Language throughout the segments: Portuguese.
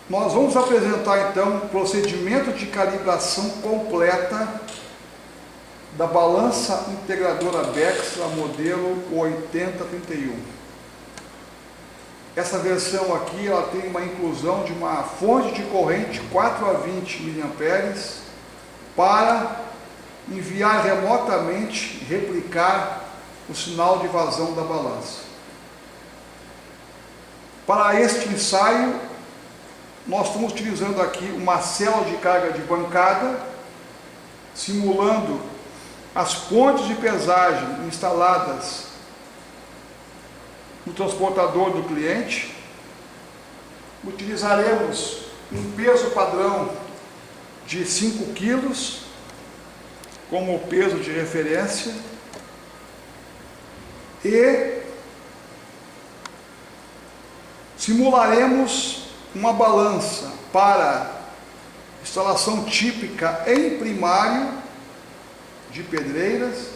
Nós vamos apresentar então o procedimento de calibração completa da balança integradora Bextra modelo 8031. Essa versão aqui ela tem uma inclusão de uma fonte de corrente 4 a 20 mA para enviar remotamente e replicar o sinal de vazão da balança. Para este ensaio, nós estamos utilizando aqui uma célula de carga de bancada, simulando as pontes de pesagem instaladas no transportador do cliente. Utilizaremos um peso padrão de 5 kg como peso de referência e simularemos uma balança para instalação típica em primário de pedreiras,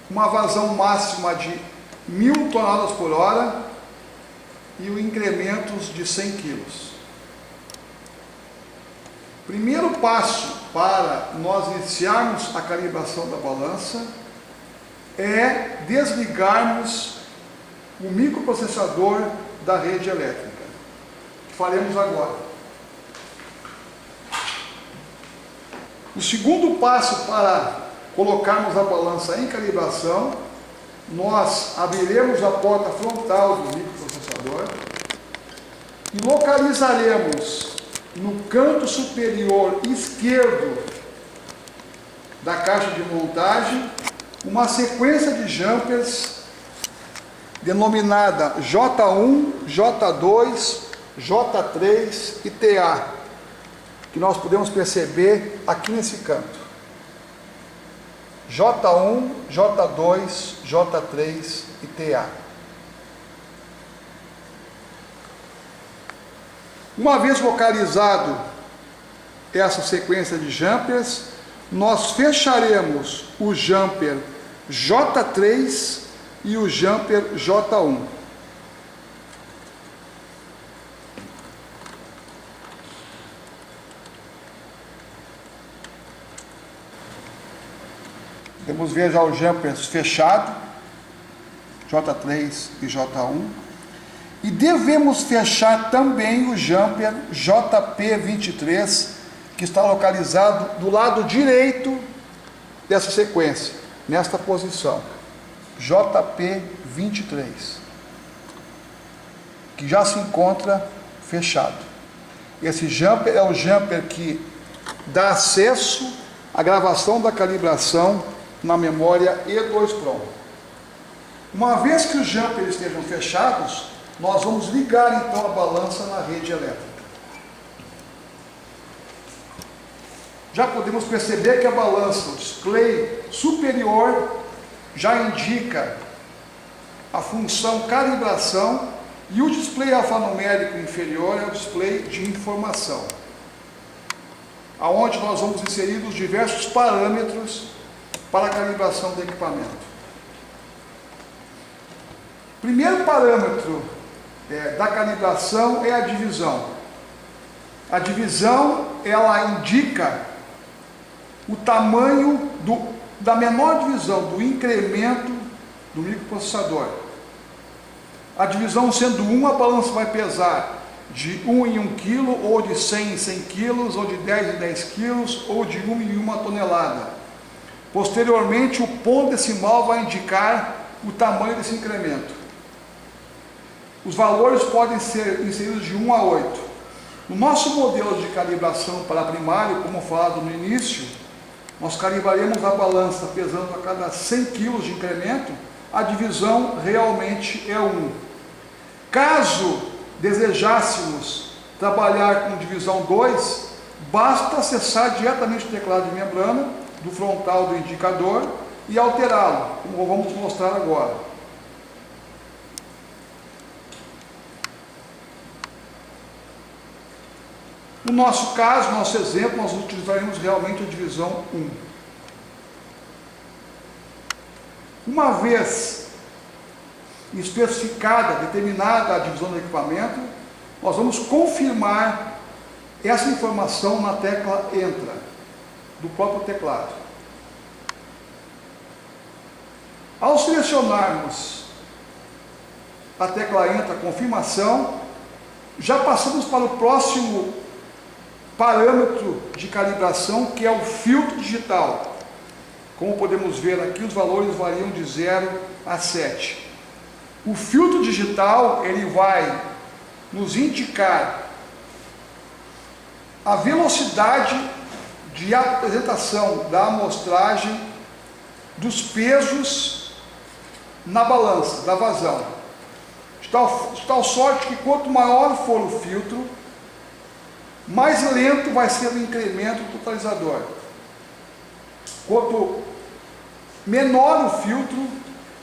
uma vazão máxima de 1000 toneladas por hora e o incrementos de 100 kg. Primeiro passo para nós iniciarmos a calibração da balança é desligarmos o microprocessador da rede elétrica, que faremos agora. O segundo passo para colocarmos a balança em calibração, nós abriremos a porta frontal do microprocessador e localizaremos no canto superior esquerdo da caixa de montagem uma sequência de jumpers denominada J1, J2, J3 e TA, que nós podemos perceber aqui nesse canto. J1, J2, J3 e TA. Uma vez localizado essa sequência de jumpers, nós fecharemos o jumper J3 e o jumper J1. Podemos ver já os jumpers fechados, J3 e J1. E devemos fechar também o jumper JP23, que está localizado do lado direito dessa sequência, nesta posição. JP23, que já se encontra fechado. Esse jumper é o jumper que dá acesso à gravação da calibração na memória E2PROM. Uma vez que os jumpers estejam fechados, nós vamos ligar então a balança na rede elétrica. Já podemos perceber que a balança, o display superior, já indica a função calibração e o display alfanumérico inferior é o display de informação, aonde nós vamos inserir os diversos parâmetros para a calibração do equipamento. Primeiro parâmetro da calibração é a divisão. A divisão, ela indica o tamanho da menor divisão do incremento do microprocessador. A divisão sendo 1, a balança vai pesar de 1 em 1 kg, ou de 100 em 100 kg, ou de 10 em 10 kg, ou de 1 em 1 tonelada. Posteriormente, o ponto decimal vai indicar o tamanho desse incremento. Os valores podem ser inseridos de 1 a 8. No nosso modelo de calibração para primário, como falado no início, nós calibraremos a balança pesando a cada 100 kg de incremento, a divisão realmente é 1. Caso desejássemos trabalhar com divisão 2, basta acessar diretamente o teclado de membrana do frontal do indicador e alterá-lo, como vamos mostrar agora. No nosso caso, nosso exemplo, nós utilizaremos realmente a divisão 1. Uma vez especificada, determinada a divisão do equipamento, nós vamos confirmar essa informação na tecla Entra, do próprio teclado. Ao selecionarmos a tecla Entra, confirmação, já passamos para o próximo parâmetro de calibração, que é o filtro digital. Como podemos ver aqui, os valores variam de 0 a 7. O filtro digital, ele vai nos indicar a velocidade de apresentação da amostragem dos pesos na balança, da vazão. De tal sorte que quanto maior for o filtro, mais lento vai ser o incremento do totalizador. Quanto menor o filtro,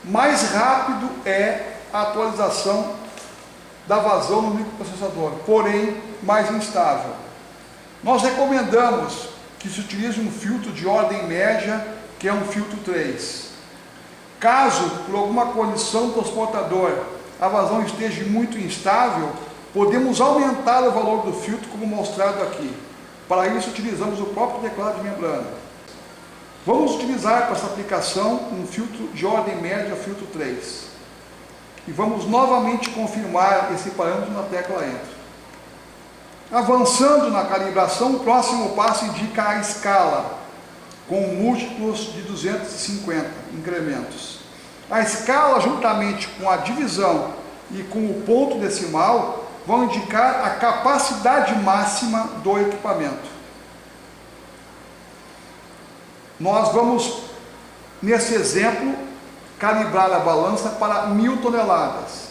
mais rápido é a atualização da vazão no microprocessador, porém mais instável. Nós recomendamos que se utilize um filtro de ordem média, que é um filtro 3. Caso, por alguma condição do transportador, a vazão esteja muito instável, podemos aumentar o valor do filtro, como mostrado aqui. Para isso, utilizamos o próprio teclado de membrana. Vamos utilizar para essa aplicação um filtro de ordem média, filtro 3. E vamos novamente confirmar esse parâmetro na tecla Enter. Avançando na calibração, o próximo passo indica a escala, com múltiplos de 250 incrementos. A escala, juntamente com a divisão e com o ponto decimal, vão indicar a capacidade máxima do equipamento. Nós vamos, nesse exemplo, calibrar a balança para 1000 toneladas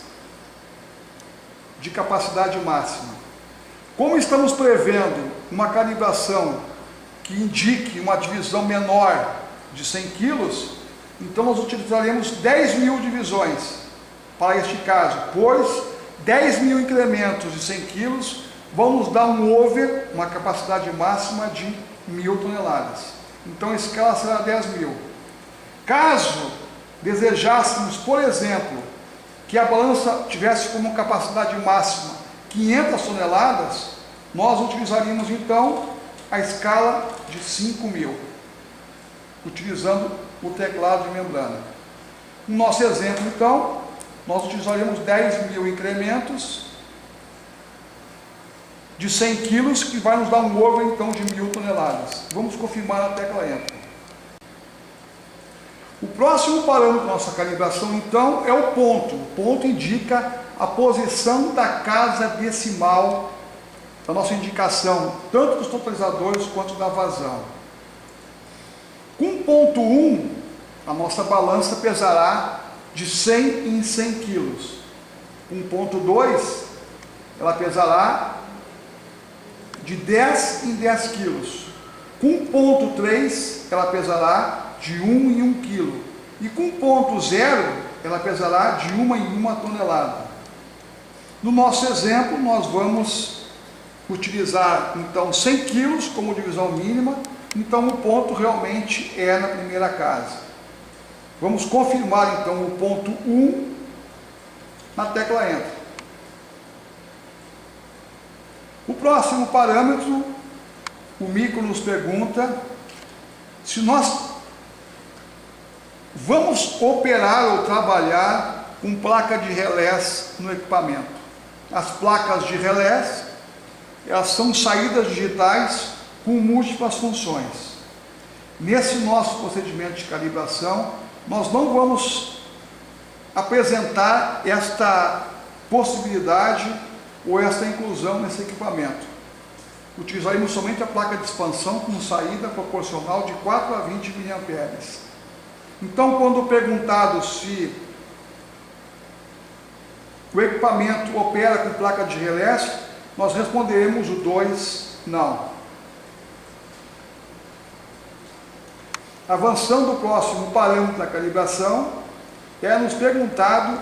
de capacidade máxima. Como estamos prevendo uma calibração que indique uma divisão menor de 100 kg, então nós utilizaremos 10.000 divisões para este caso, pois 10.000 incrementos de 100 kg vão nos dar um over, uma capacidade máxima de 1000 toneladas. Então a escala será 10.000. Caso desejássemos, por exemplo, que a balança tivesse como capacidade máxima 500 toneladas, nós utilizaríamos então a escala de 5.000, utilizando o teclado de membrana. No nosso exemplo, então, nós utilizaremos 10.000 incrementos de 100 kg, que vai nos dar um over, então, de 1000 toneladas. Vamos confirmar na tecla Enter. O próximo parâmetro da nossa calibração, então, é o ponto. O ponto indica a posição da casa decimal da nossa indicação, tanto dos totalizadores quanto da vazão. Com ponto 1, a nossa balança pesará de 100 em 100 kg. Com ponto 2, ela pesará de 10 em 10 kg. Com ponto 3, ela pesará de 1 em 1 kg. E com ponto 0, ela pesará de 1 em 1 tonelada. No nosso exemplo, nós vamos utilizar então 100 kg como divisão mínima, então o ponto realmente é na primeira casa. Vamos confirmar então o ponto 1 na tecla Enter. O próximo parâmetro, o micro nos pergunta se nós vamos operar ou trabalhar com placa de relés no equipamento. As placas de relés, elas são saídas digitais com múltiplas funções. Nesse nosso procedimento de calibração, nós não vamos apresentar esta possibilidade ou esta inclusão nesse equipamento. Utilizaremos somente a placa de expansão com saída proporcional de 4 a 20 mA. Então, quando perguntado se o equipamento opera com placa de relés, nós responderemos o 2, não. Avançando o próximo parâmetro da calibração, é nos perguntado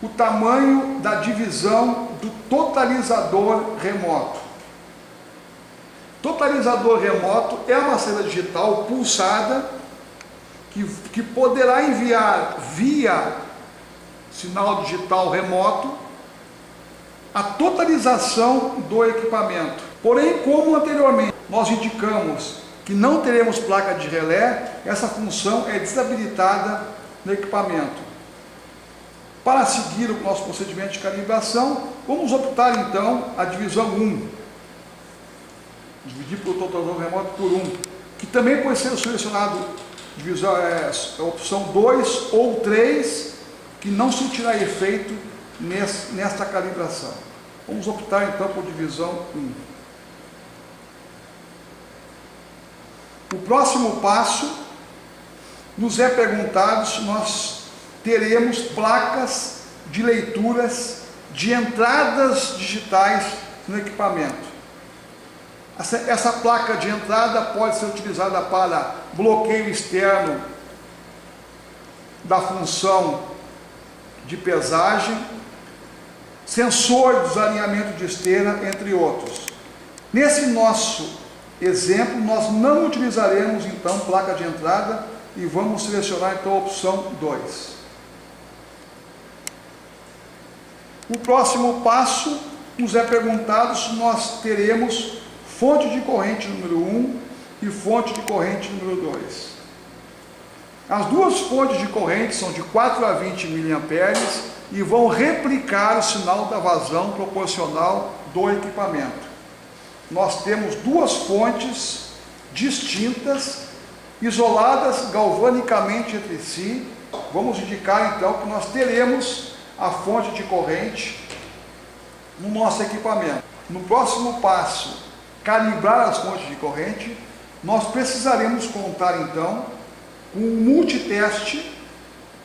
o tamanho da divisão do totalizador remoto. Totalizador remoto é uma saída digital pulsada que poderá enviar via sinal digital remoto a totalização do equipamento. Porém, como anteriormente nós indicamos que não teremos placa de relé, essa função é desabilitada no equipamento. Para seguir o nosso procedimento de calibração, vamos optar então a divisão 1. Dividir pelo totalizador remoto por 1, que também pode ser selecionado a opção 2 ou 3, que não surtirá efeito nesta calibração. Vamos optar então por divisão 1. O próximo passo nos é perguntado se nós teremos placas de leituras de entradas digitais no equipamento. Essa placa de entrada pode ser utilizada para bloqueio externo da função de pesagem, sensor de desalinhamento de esteira, entre outros. Nesse nosso exemplo, nós não utilizaremos então placa de entrada e vamos selecionar então a opção 2. O próximo passo nos é perguntado se nós teremos fonte de corrente número 1 e fonte de corrente número 2. As duas fontes de corrente são de 4 a 20 mA e vão replicar o sinal da vazão proporcional do equipamento. Nós temos duas fontes distintas, isoladas galvanicamente entre si. Vamos indicar então que nós teremos a fonte de corrente no nosso equipamento. No próximo passo, calibrar as fontes de corrente, nós precisaremos contar então com um multiteste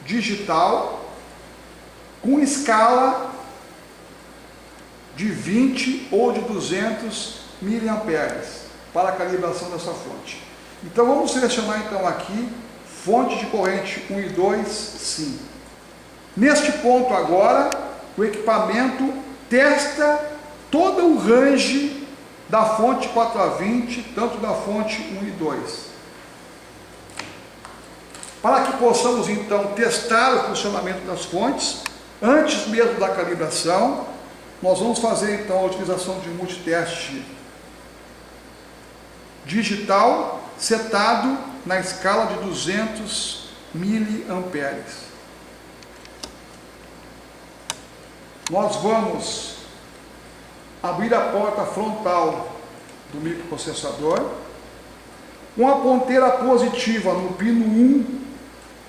digital com escala de 20 ou de 200 mA para a calibração dessa fonte. Então vamos selecionar então aqui fonte de corrente 1 e 2, sim. Neste ponto agora, o equipamento testa todo o range da fonte 4 a 20, tanto da fonte 1 e 2. Para que possamos então testar o funcionamento das fontes, antes mesmo da calibração, nós vamos fazer então a utilização de um multiteste digital setado na escala de 200 mA. Nós vamos abrir a porta frontal do microprocessador, com a ponteira positiva no pino 1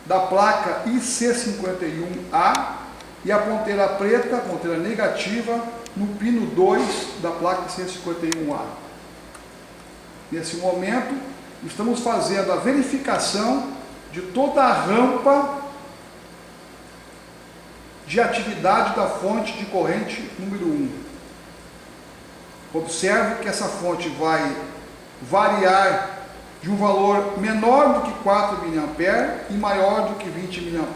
da placa IC51A e a ponteira preta, a ponteira negativa, no pino 2 da placa IC51A. Nesse momento, estamos fazendo a verificação de toda a rampa de atividade da fonte de corrente número 1. Observe que essa fonte vai variar de um valor menor do que 4 mA e maior do que 20 mA.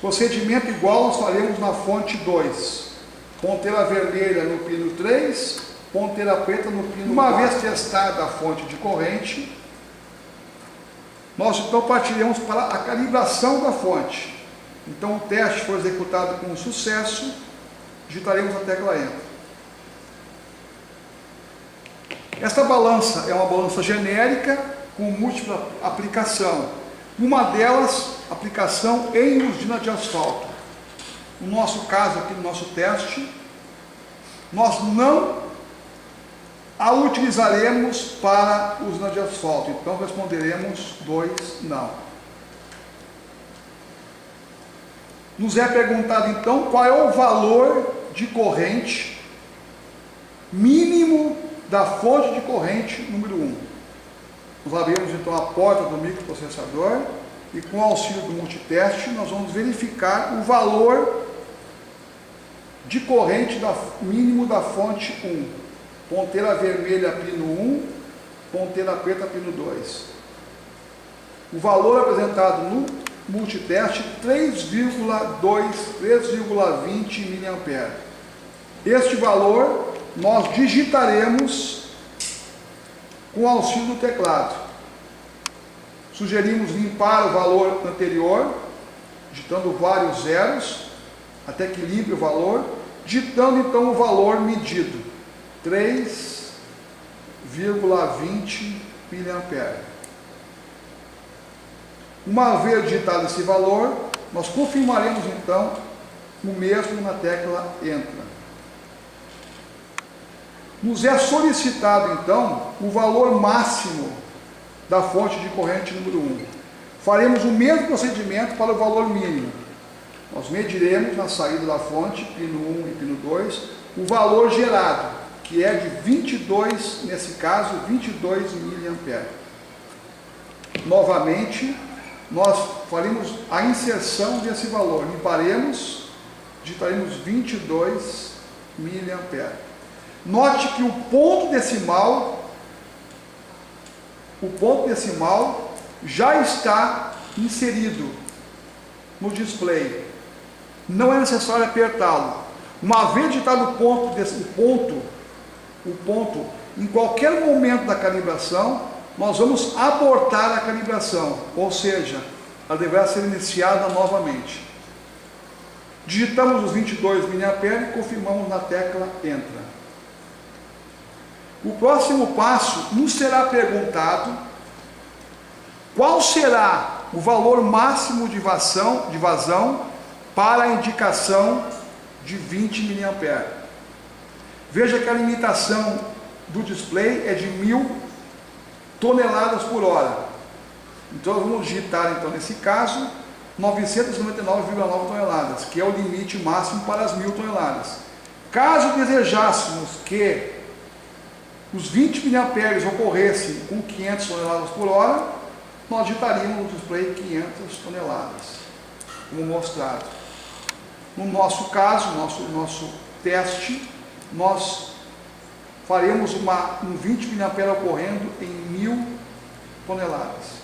Procedimento igual nós faremos na fonte 2. Ponteira vermelha no pino 3, ponteira preta no pino 4. Uma vez testada a fonte de corrente, nós então partiremos para a calibração da fonte. Então o teste foi executado com sucesso, digitaremos a tecla Enter. Esta balança é uma balança genérica com múltipla aplicação. Uma delas, aplicação em usina de asfalto. No nosso caso aqui, no nosso teste, nós não a utilizaremos para usina de asfalto. Então responderemos 2, não. Nos é perguntado então qual é o valor de corrente mínimo da fonte de corrente número 1. Nós abrimos então a porta do microprocessador e com o auxílio do multiteste nós vamos verificar o valor de corrente mínimo da fonte 1. Ponteira vermelha pino 1, ponteira preta pino 2. O valor apresentado no multiteste 3,20 mA. Este valor nós digitaremos com o auxílio do teclado. Sugerimos limpar o valor anterior, digitando vários zeros, até que limpe o valor, digitando então o valor medido, 3,20 mA. Uma vez digitado esse valor, nós confirmaremos então o mesmo na tecla Entra. Nos é solicitado então o valor máximo da fonte de corrente número 1. Faremos o mesmo procedimento para o valor mínimo. Nós mediremos na saída da fonte, pino 1 e pino 2, o valor gerado, que é de 22, nesse caso, 22 mA. Novamente, nós faremos a inserção desse valor. Limparemos, digitaremos 22 mA. Note que o ponto decimal já está inserido no display. Não é necessário apertá-lo. Uma vez digitado o ponto, em qualquer momento da calibração, nós vamos abortar a calibração, ou seja, ela deverá ser iniciada novamente. Digitamos os 22 mA e confirmamos na tecla Entra. O próximo passo nos será perguntado qual será o valor máximo de vazão para a indicação de 20 mA. Veja que a limitação do display é de 1000 toneladas por hora. Então vamos digitar, então, nesse caso, 999,9 toneladas, que é o limite máximo para as 1000 toneladas. Caso desejássemos que os 20 mA ocorressem com 500 toneladas por hora, nós digitaríamos no display 500 toneladas, como mostrado. No nosso caso, nosso teste, nós faremos um 20 mA ocorrendo em 1000 toneladas.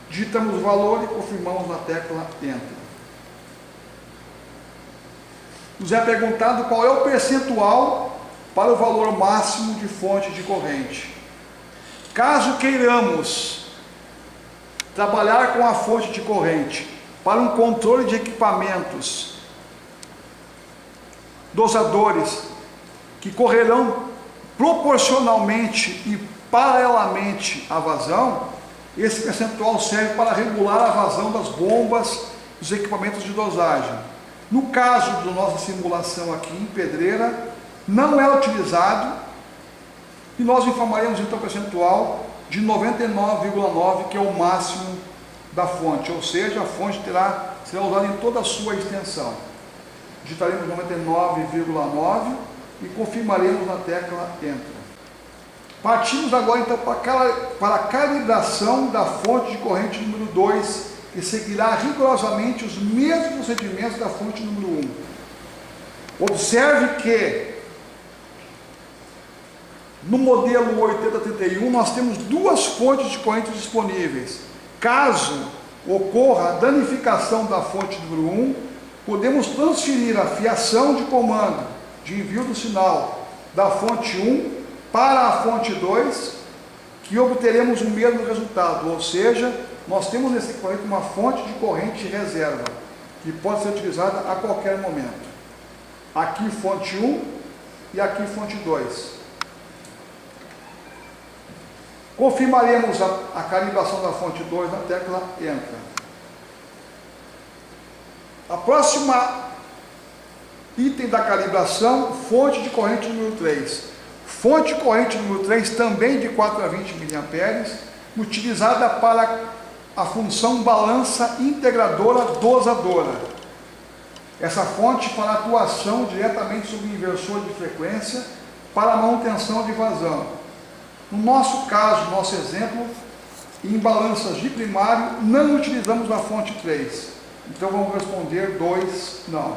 Digitamos o valor e confirmamos na tecla Enter. Nos é perguntado qual é o percentual para o valor máximo de fonte de corrente. Caso queiramos trabalhar com a fonte de corrente para um controle de equipamentos, dosadores, que correrão proporcionalmente e paralelamente à vazão, esse percentual serve para regular a vazão das bombas dos equipamentos de dosagem. No caso da nossa simulação aqui em Pedreira, não é utilizado, e nós informaremos então o percentual de 99,9, que é o máximo da fonte, ou seja, a fonte será usada em toda a sua extensão. Digitaremos 99,9 e confirmaremos na tecla Enter. Partimos agora então para a calibração da fonte de corrente número 2, que seguirá rigorosamente os mesmos procedimentos da fonte número 1. Observe que no modelo 8031 nós temos duas fontes de corrente disponíveis. Caso ocorra a danificação da fonte número 1, podemos transferir a fiação de comando de envio do sinal da fonte 1 para a fonte 2, que obteremos o mesmo resultado, ou seja, nós temos nesse equipamento uma fonte de corrente reserva, que pode ser utilizada a qualquer momento. Aqui fonte 1 e aqui fonte 2. Confirmaremos a calibração da fonte 2 na tecla Enter. A próxima item da calibração, fonte de corrente número 3. Fonte de corrente número 3, também de 4 a 20 mA, utilizada para a função balança integradora dosadora. Essa fonte para atuação diretamente sobre o inversor de frequência para a manutenção de vazão. No nosso caso, nosso exemplo, em balanças de primário, não utilizamos a fonte 3. Então vamos responder 2, não.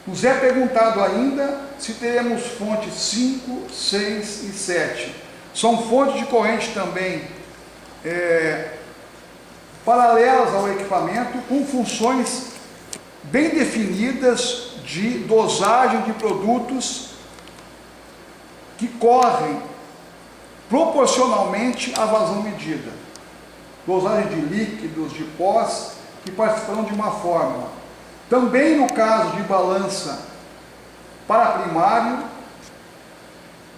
Nos é perguntado ainda se teremos fontes 5, 6 e 7. São fontes de corrente também paralelas ao equipamento, com funções bem definidas de dosagem de produtos que correm proporcionalmente à vazão medida. Dosagem de líquidos, de pós, que participarão de uma fórmula. Também no caso de balança para primário,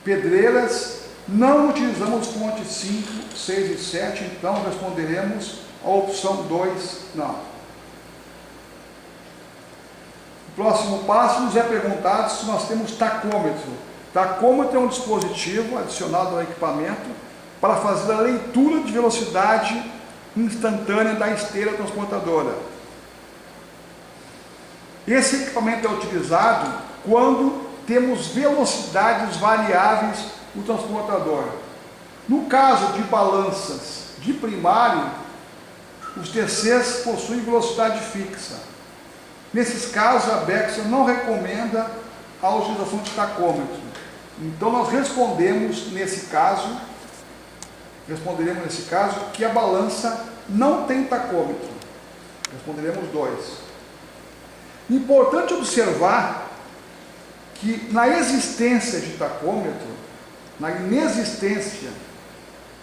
pedreiras, não utilizamos fontes 5, 6 e 7, então responderemos a opção 2, não. O próximo passo nos é perguntado se nós temos tacômetro. Tacômetro é um dispositivo adicionado ao equipamento para fazer a leitura de velocidade instantânea da esteira transportadora. Esse equipamento é utilizado quando temos velocidades variáveis no transportador. No caso de balanças de primário, os TCs possuem velocidade fixa. Nesses casos, a Bexel não recomenda a utilização de tacômetro. Então, nós responderemos nesse caso que a balança não tem tacômetro. Responderemos 2. Importante observar que na existência de tacômetro, na inexistência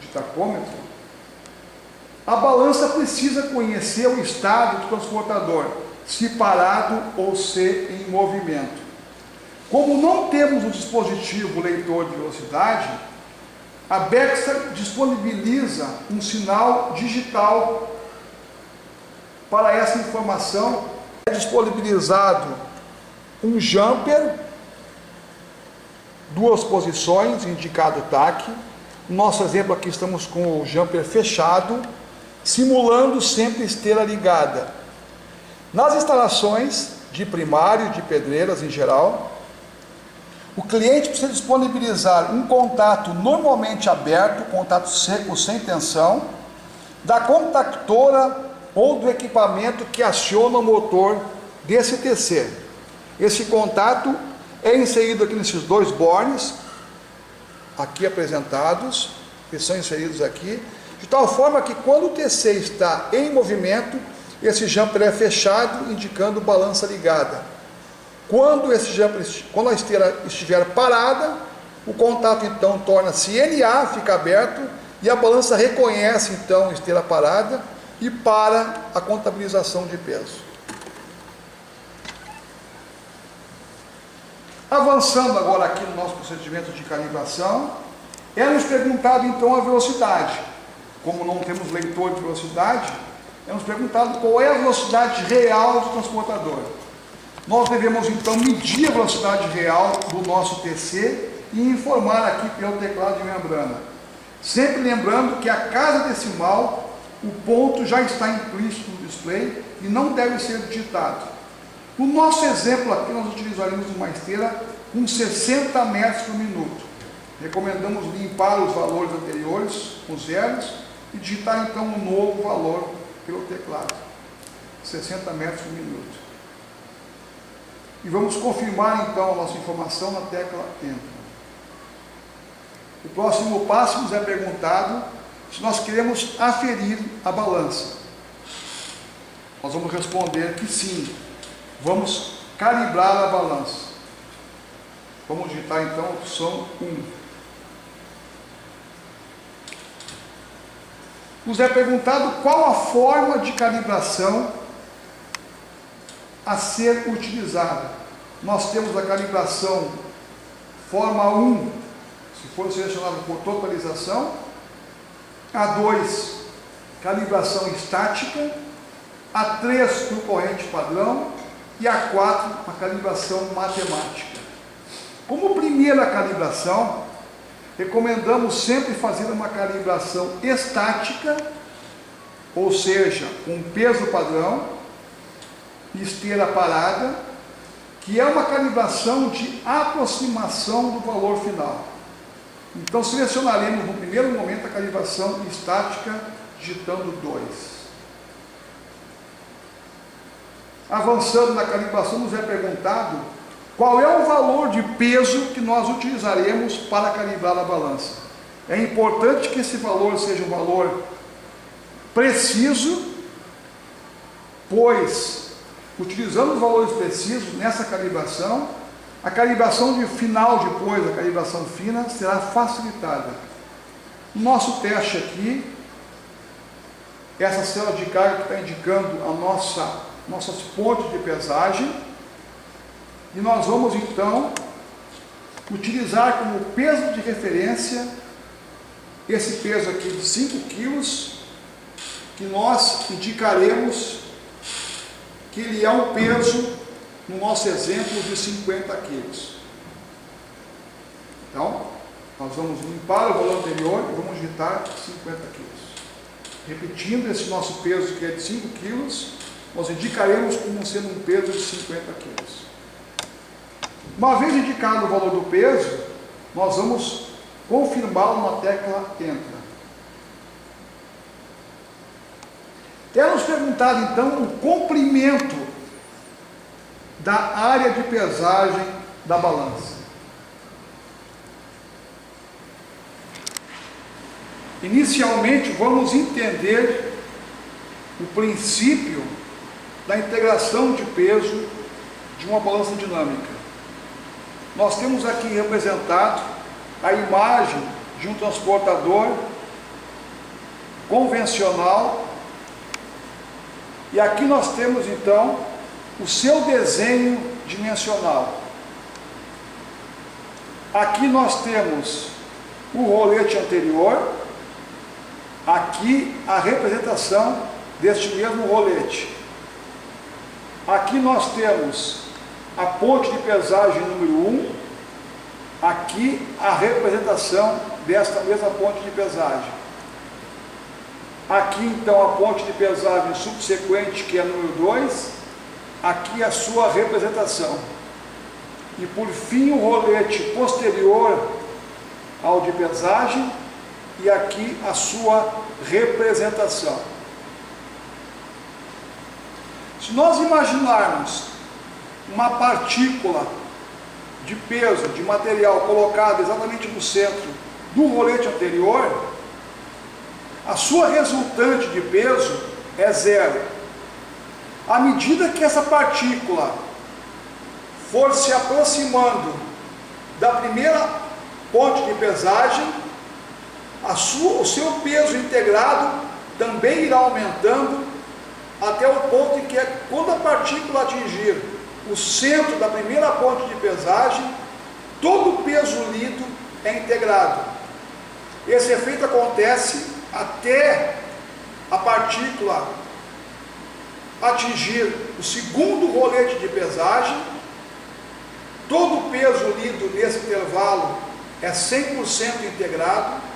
de tacômetro, a balança precisa conhecer o estado do transportador, se parado ou se em movimento. Como não temos o dispositivo leitor de velocidade, a Bexel disponibiliza um sinal digital para essa informação. É disponibilizado um jumper, 2 posições, indicado TAC. No nosso exemplo aqui estamos com o jumper fechado, simulando sempre esteira ligada. Nas instalações de primário, de pedreiras em geral, o cliente precisa disponibilizar um contato normalmente aberto, contato seco sem tensão, da contactora ou do equipamento que aciona o motor desse TC. Esse contato é inserido aqui nesses 2 bornes, aqui apresentados, que são inseridos aqui, de tal forma que quando o TC está em movimento, esse jumper é fechado, indicando balança ligada. Quando a esteira estiver parada, o contato então torna-se NA, fica aberto, e a balança reconhece então a esteira parada e para a contabilização de peso. Avançando agora aqui no nosso procedimento de calibração, é nos perguntado então a velocidade. Como não temos leitor de velocidade, é nos perguntado qual é a velocidade real do transportador. Nós devemos então medir a velocidade real do nosso TC e informar aqui pelo teclado de membrana. Sempre lembrando que a casa decimal, o ponto já está implícito no display e não deve ser digitado. No nosso exemplo aqui, nós utilizaremos uma esteira com 60 metros por minuto. Recomendamos limpar os valores anteriores com zeros e digitar então um novo valor pelo teclado. 60 metros por minuto. E vamos confirmar então a nossa informação na tecla Enter. O próximo passo nos é perguntado se nós queremos aferir a balança. Nós vamos responder que sim. Vamos calibrar a balança. Vamos digitar então a opção 1. Nos é perguntado qual a forma de calibração a ser utilizada. Nós temos a calibração forma 1, se for selecionado por totalização. A 2, calibração estática. A 3, por corrente padrão. E a 4, a calibração matemática. Como primeira calibração, recomendamos sempre fazer uma calibração estática, ou seja, com peso padrão, esteira parada, que é uma calibração de aproximação do valor final. Então selecionaremos no primeiro momento a calibração estática, digitando 2. Avançando na calibração, nos é perguntado qual é o valor de peso que nós utilizaremos para calibrar a balança. É importante que esse valor seja um valor preciso, pois, utilizando os valores precisos nessa calibração, a calibração de final depois, a calibração fina, será facilitada. O nosso teste aqui, essa célula de carga que está indicando nossas pontes de pesagem, e nós vamos então utilizar como peso de referência esse peso aqui de 5 quilos, que nós indicaremos que ele é um peso, no nosso exemplo, de 50 quilos. Então, nós vamos limpar o valor anterior e vamos digitar 50 quilos. Repetindo esse nosso peso, que é de 5 quilos, nós indicaremos como sendo um peso de 50 quilos. Uma vez indicado o valor do peso, nós vamos confirmá-lo na tecla Enter. É nos perguntado então o comprimento da área de pesagem da balança. Inicialmente vamos entender o princípio da integração de peso de uma balança dinâmica. Nós temos aqui representado a imagem de um transportador convencional, e aqui nós temos então o seu desenho dimensional. Aqui nós temos o rolete anterior, aqui a representação deste mesmo rolete. Aqui nós temos a ponte de pesagem número 1, aqui a representação desta mesma ponte de pesagem. Aqui então a ponte de pesagem subsequente, que é a número 2, aqui a sua representação. E por fim o rolete posterior ao de pesagem, e aqui a sua representação. Se nós imaginarmos uma partícula de peso, de material colocada exatamente no centro do rolete anterior, a sua resultante de peso é 0. À medida que essa partícula for se aproximando da primeira ponte de pesagem, o seu peso integrado também irá aumentando até o ponto em que, quando a partícula atingir o centro da primeira ponte de pesagem, todo o peso lido é integrado. Esse efeito acontece até a partícula atingir o segundo rolete de pesagem. Todo o peso lido nesse intervalo é 100% integrado.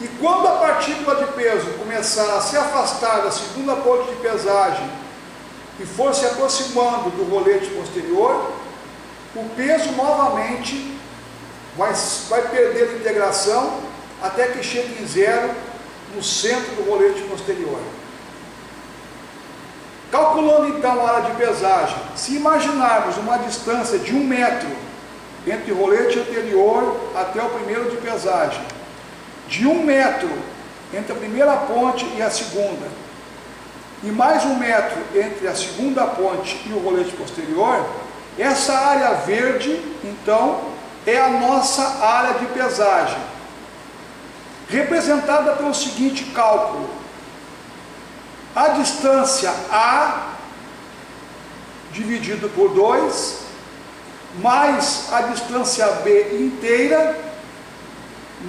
E quando a partícula de peso começar a se afastar da segunda ponte de pesagem e for se aproximando do rolete posterior, o peso novamente vai perder a integração até que chegue em 0 no centro do rolete posterior. Calculando então a área de pesagem, se imaginarmos uma distância de 1 metro entre o rolete anterior até o primeiro de pesagem, de 1 metro entre a primeira ponte e a segunda, e mais 1 metro entre a segunda ponte e o rolete posterior, essa área verde, então, é a nossa área de pesagem, representada pelo seguinte cálculo: a distância A dividido por 2, mais a distância B inteira,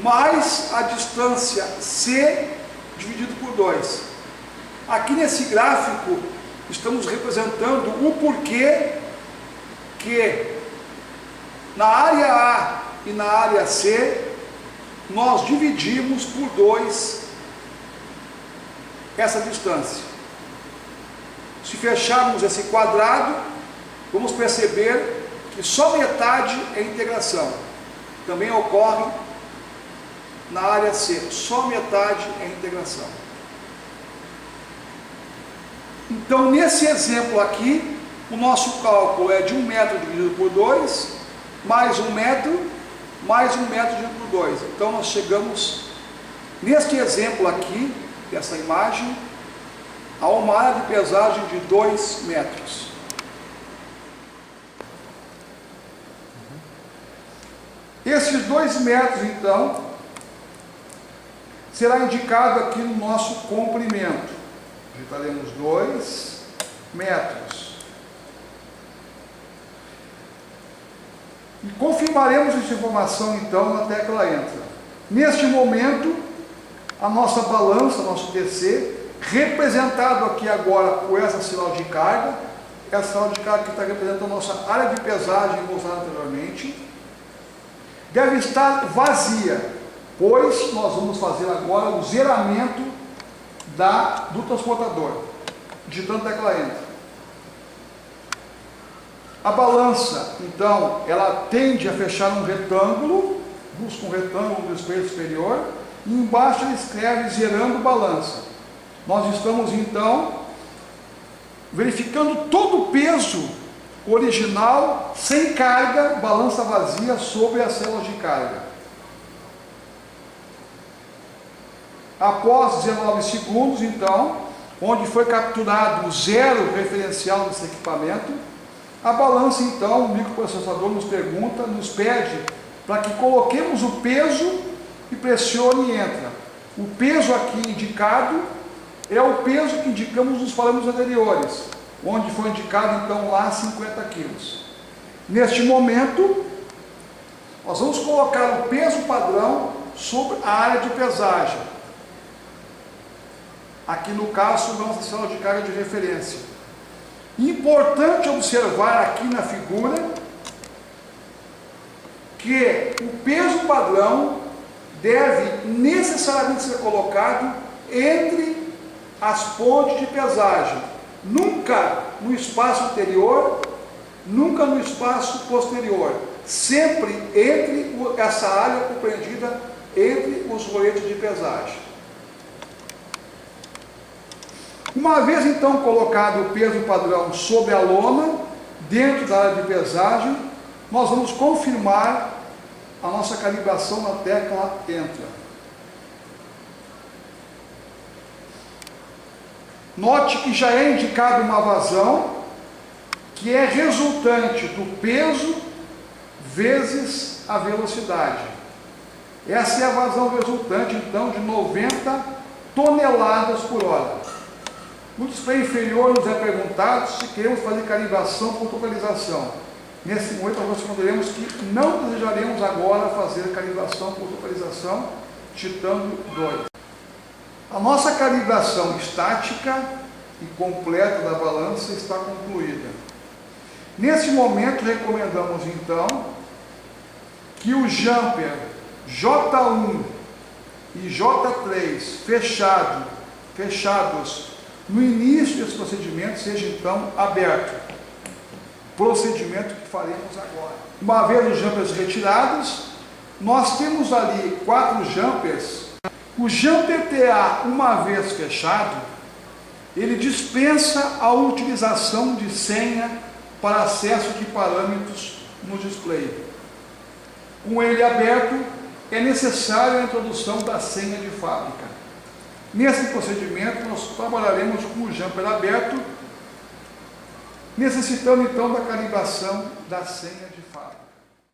mais a distância C dividido por 2. Aqui nesse gráfico estamos representando o porquê que na área A e na área C nós dividimos por 2 essa distância. Se fecharmos esse quadrado, vamos perceber que só metade é integração. Também ocorre na área C, só metade é integração. Então, nesse exemplo aqui, o nosso cálculo é de 1 metro dividido por 2, mais 1 metro, mais 1 metro dividido por 2. Então, nós chegamos, neste exemplo aqui, dessa imagem, a uma área de pesagem de 2 metros. Esses 2 metros, então, será indicado aqui no nosso comprimento. Digitaremos 2 metros. E confirmaremos essa informação então na tecla Enter. Neste momento, a nossa balança, nosso TC, representado aqui agora por essa sinal de carga, essa sinal de carga que está representando a nossa área de pesagem mostrada anteriormente, deve estar vazia, pois nós vamos fazer agora o zeramento do transportador, digitando a tecla Enter. A balança, então, ela tende a fechar um retângulo, busca um retângulo do espelho superior, e embaixo ele escreve zerando balança. Nós estamos, então, verificando todo o peso original, sem carga, balança vazia sobre as células de carga. Após 19 segundos, então, onde foi capturado o zero referencial desse equipamento, a balança, então, o microprocessador nos pede para que coloquemos o peso e pressione e entra. O peso aqui indicado é o peso que indicamos nos parâmetros anteriores, onde foi indicado, então, lá 50 kg. Neste momento, nós vamos colocar o peso padrão sobre a área de pesagem. Aqui no caso, nossa célula de carga de referência. Importante observar aqui na figura que o peso padrão deve necessariamente ser colocado entre as pontes de pesagem, nunca no espaço anterior, nunca no espaço posterior, sempre entre essa área compreendida entre os roletes de pesagem. Uma vez então colocado o peso padrão sobre a lona, dentro da área de pesagem, nós vamos confirmar a nossa calibração na tecla Enter. Note que já é indicado uma vazão, que é resultante do peso vezes a velocidade. Essa é a vazão resultante, então, de 90 toneladas por hora. No display inferior nos é perguntado se queremos fazer calibração por totalização. Nesse momento nós responderemos que não desejaremos agora fazer calibração por totalização, digitando 2. A nossa calibração estática e completa da balança está concluída. Nesse momento recomendamos então que o jumper J1 e J3 fechados no início desse procedimento seja então aberto. Procedimento que faremos agora. Uma vez os jumpers retirados, nós temos ali 4 jumpers. O jumper TA, uma vez fechado, ele dispensa a utilização de senha para acesso de parâmetros no display. Com ele aberto, é necessária a introdução da senha de fábrica. Nesse procedimento, nós trabalharemos com o jumper aberto, necessitando então da calibração da senha de fábrica.